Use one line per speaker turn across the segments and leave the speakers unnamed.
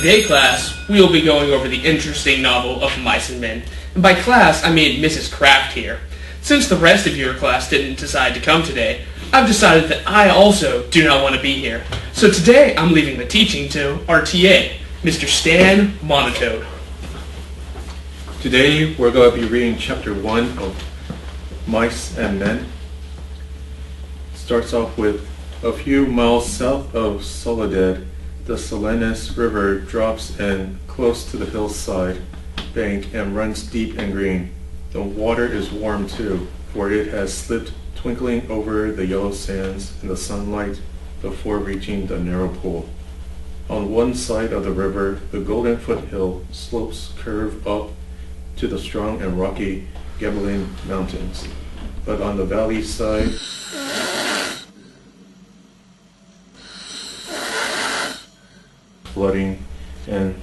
today, class, we will be going over the interesting novel of Mice and Men. And by class, I mean Mrs. Kraft here. Since the rest of your class didn't decide to come today, I've decided that I also do not want to be here. So today, I'm leaving the teaching to our TA, Mr. Stan Monotone.
Today, we're going to be reading Chapter 1 of Mice and Men. Starts off with, a few miles south of Soledad, the Salinas River drops in close to the hillside bank and runs deep and green. The water is warm too, for it has slipped twinkling over the yellow sands in the sunlight before reaching the narrow pool. On one side of the river, the Golden Foothill slopes curve up to the strong and rocky Ghibelline Mountains, but on the valley side, flooding and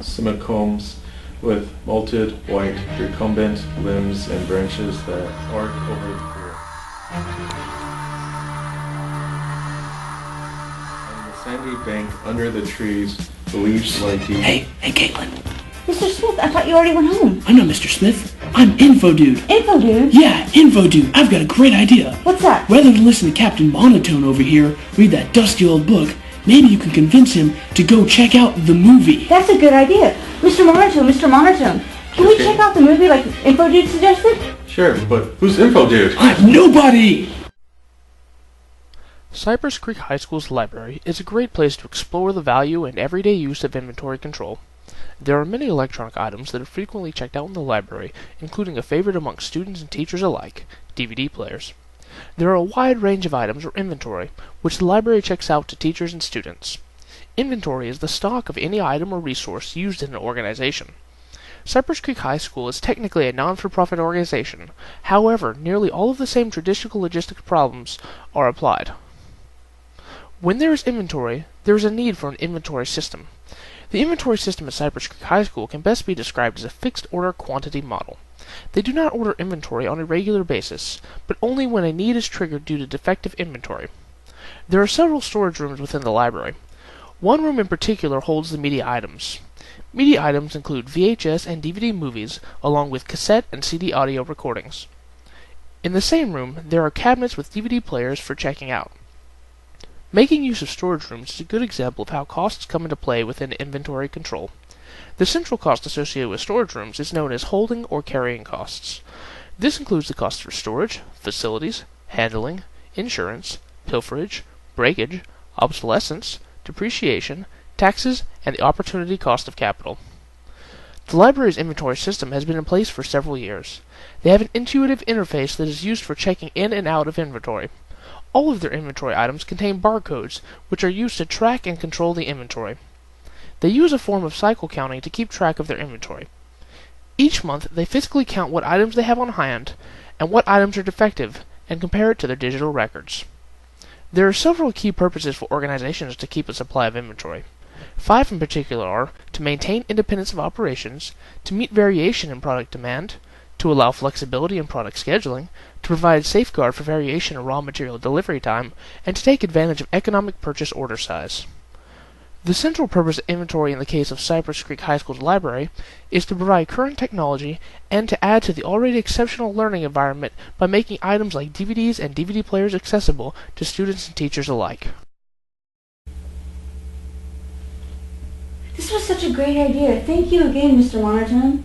semicombs with molted white recumbent limbs and branches that arc over the pool. On the sandy bank under the trees, the leaves like the...
Hey, Caitlin.
Mr. Smith, I thought you already went home.
I know, Mr. Smith. I'm Info Dude.
Info Dude?
Yeah, Info Dude. I've got a great idea.
What's that?
Rather than listen to Captain Monotone over here read that dusty old book, maybe you can convince him to go check out the movie.
That's a good idea. Mr. Monotone, can we check out the movie like Info Dude suggested?
Sure, but who's Info Dude?
I'm nobody!
Cypress Creek High School's library is a great place to explore the value and everyday use of inventory control. There are many electronic items that are frequently checked out in the library, including a favorite among students and teachers alike, DVD players. There are a wide range of items or inventory, which the library checks out to teachers and students. Inventory is the stock of any item or resource used in an organization. Cypress Creek High School is technically a non-for-profit organization. However, nearly all of the same traditional logistics problems are applied. When there is inventory, there is a need for an inventory system. The inventory system at Cypress Creek High School can best be described as a fixed-order quantity model. They do not order inventory on a regular basis, but only when a need is triggered due to defective inventory. There are several storage rooms within the library. One room in particular holds the media items. Media items include VHS and DVD movies, along with cassette and CD audio recordings. In the same room, there are cabinets with DVD players for checking out. Making use of storage rooms is a good example of how costs come into play within inventory control. The central cost associated with storage rooms is known as holding or carrying costs. This includes the costs for storage, facilities, handling, insurance, pilferage, breakage, obsolescence, depreciation, taxes, and the opportunity cost of capital. The library's inventory system has been in place for several years. They have an intuitive interface that is used for checking in and out of inventory. All of their inventory items contain barcodes, which are used to track and control the inventory. They use a form of cycle counting to keep track of their inventory. Each month, they physically count what items they have on hand and what items are defective, and compare it to their digital records. There are several key purposes for organizations to keep a supply of inventory. 5 in particular are to maintain independence of operations, to meet variation in product demand, to allow flexibility in product scheduling, to provide safeguard for variation in raw material delivery time, and to take advantage of economic purchase order size. The central purpose of inventory in the case of Cypress Creek High School's library is to provide current technology and to add to the already exceptional learning environment by making items like DVDs and DVD players accessible to students and teachers alike.
This was such a great idea. Thank you again, Mr. Monotone.